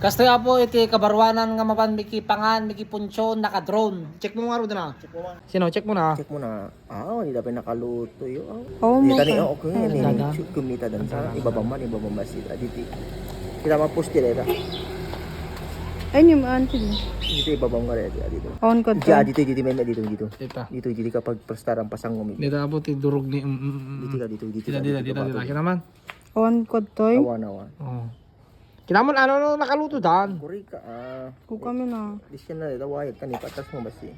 Kasto po iti kabarwanan nga mapan miki pangan, miki punchon, naka-drone. Check mo nga ro na. Check mo ba? Sino check mo na? Check mo na. Hindi dapat nakaluto yun. mo Dito ka. ni okay. Daga. Shoot kumita dan sa ibabang ba sila dito. Kita ma-post dito. Ay, yung auntie. Dito ibabang nga dito. On ko Diya to. dito may dito. Dita. Dito kapag prestarang pasang ngumi. Dita po ti durog ni Dito. Dita. Kinaman. On ko to. Awan. Oh. Kinaman ano nakaluto dan. Kuri ka. Ku kami na. Disyan na dito wayag kani patas mo basi.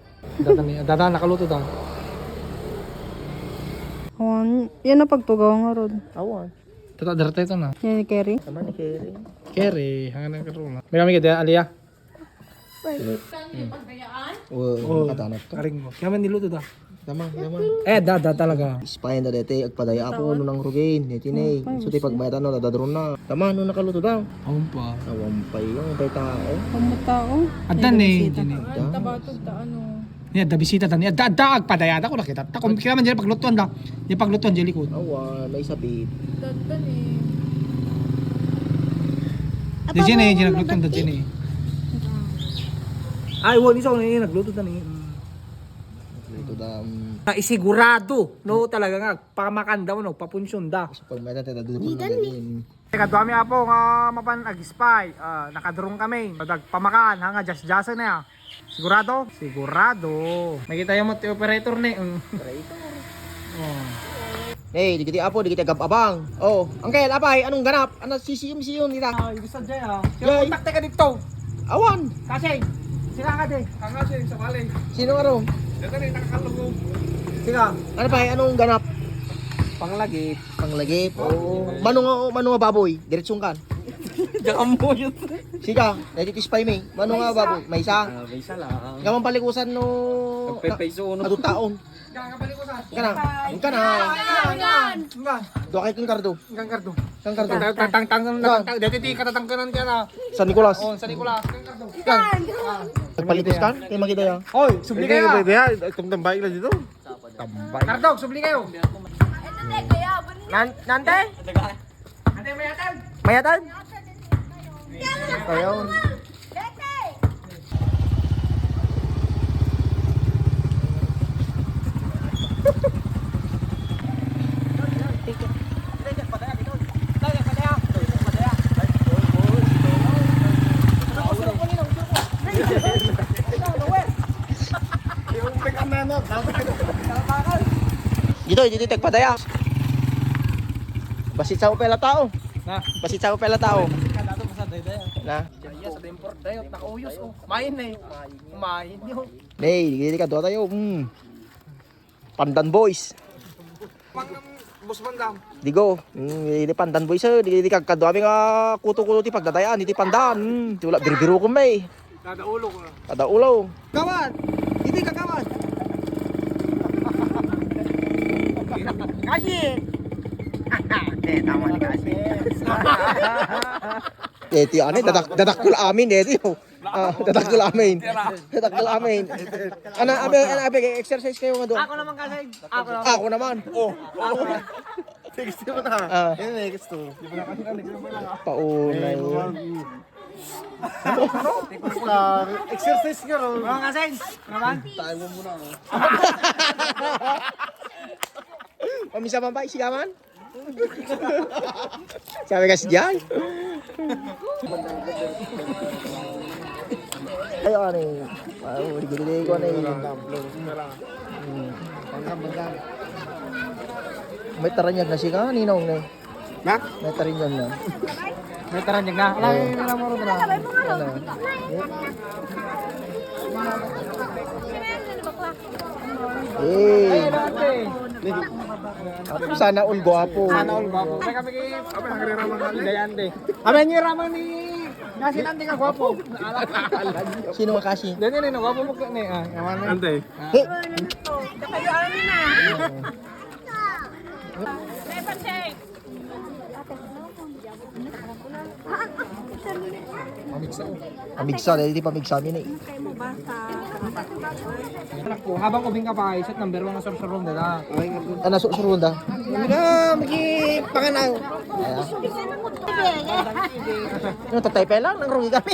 Dada nakaluto dan. On. Yan na pagtugaw nga rod. Awan. Tata derte ito na. Yan ni Kerry. Tama ni Kerry. Kere, hangan ang karoon na. May kami kita Alia. Oh, katanap to. Karing mo. Kinaman niluto da. Tama. Dada talaga. Ispayan na dete agpadaya ako no nang rugain. Neti So ti pagmayatan no dadadron na. Tama no nakaluto daw. Awon pa. Awampay yung bay tao. Pamutao. Adan eh. Tabatog ta ano. Niya da bisita dan. Niya da agpadayada ko nakita. Ta kung kinaman diyan paglutuan da. Yung paglutuan diyan likod. Awan, may sabit. Dadan eh. Diyan naglutuan da diyan eh. Ay, wala isa ko na nagluto da ni. Ito da. Isigurado, no talaga nga pamakan daw no, papunsyon da. So pagmayatan tayo dadadron na din. Teka, dami apo nga mapan ag-spy. Nakadrong kami. Padag pamakan, nga just na ya. Sigurado? Sigurado. Nakita yung motor operator ni. Oh. Hey, di kita apo, di kita gababang. Oh, Uncle, apay, anong ganap? Ano sisiyom nila? Gusto dyan Jay. Kontakte ka dito. Awan. Kasi, sila ka din. Ang kasi, sa balay. Sino ano? Dito rin, nakakalungo. Sika. Ano pa, anong ganap? Panglagip. Panglagip. Oh, mano nga baboy, diretsong kan. Diyan mo yun. Sika, naditis pa may. Mano nga baboy, may isa. May isa lang. Gamang palikusan no. Peso uno. Adong taon. Kana. Do kay king kardo. Hanggang kardo. Kang kardo. Tang dati ti katatangkanan ka na. San Nicolas. Oh, sa Nicolas. Nagpalitos kan? Kay makita ya. Hoy, subli kayo. Itong tambay lang dito. Kardog, subli kayo. Nante? Ate mayatan. Mayatan? Ayaw. Dito tagpadaya. Basit sa upela tao. Na. Basit sa upela tao. Kadato pa sa dayday. Na. Iya sa import dayo nakauyos oh. Main na eh. Main yo. Nay, dito ka doon tayo. Pandan boys. Bus bandam. Digo, ini pandan boys di ka kadami nga kuto-kuto ti pagdadayaan iti pandan. Ti wala birbiro ko may. Kada ulo ko. Kada ulo. Kawan. Hindi ka kawan. Kasi. Tama ni kasi. Ti ani dadakul amin ti. Dadakul amin. Dadakul amin. Ana exercise kayo nga doon. Ako naman kasi. Ako naman. Oh. Next mo na. Next to. Paunay. Exercise ka ron. Mga kasi. Naman. Tayo mo muna. Pamisa man ba sigaman? Sabi kasi diyan. Ayo ani. Digili ko na may taranyag na siya ninong na. Na? May taranyag na. May taranyag na. Alay na mo ro na. Ano? Eh. Ako sana all guwapo. Sana all gwapo. May kami kay Dayante. Amen ni ramang ni Nasin ante ka gwapo. Sino nga kasi? Dani ni gwapo mo ni yaman ni. Ante. Hey. Pamigsa, dahil di pamigsa amin eh. Habang ubing ka pa, isat number 1 na sa ronda na. Ano, surunda? Magi panganang. Yung tatay pa lang, nang rungi kami.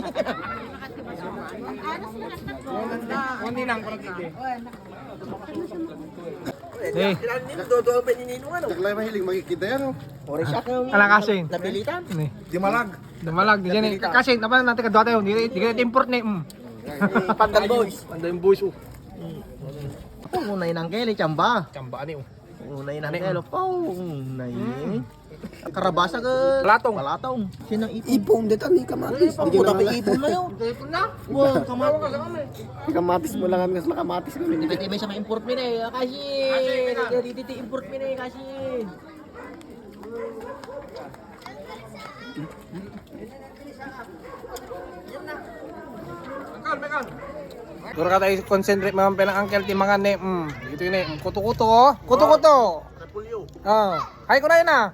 Hindi lang ko nagtiti. Eh, Dodo pa nininong ano. Taglay mahilig makikita yan. Ore siya kang alang kasing. napilitan. Ni. Di malag. Dumalag di dyan eh. Kasi napan natin kadwa tayo. Di ka import ni. Pandan boys. Panday yung boys oh. Unay nang keli chamba. Chambaan ni oh. Unay nang kelo. Unay. Karabasa ke Palatong. Palatong. Sinang ipon. Ipong dito ni kamatis. Ipon ko tapi ipon na yun. Ipon na. Wow, kamatis. Kamatis mo lang kami. Kamatis kami. Tiba-tiba sama import mi na kasi. Jadi titi import mi na kasi. Dura ka tayo concentrate mga pelang uncle ti mga ni. Ito yun eh. Kuto-kuto oh. Kuto-kuto. Hay ko na yun ah.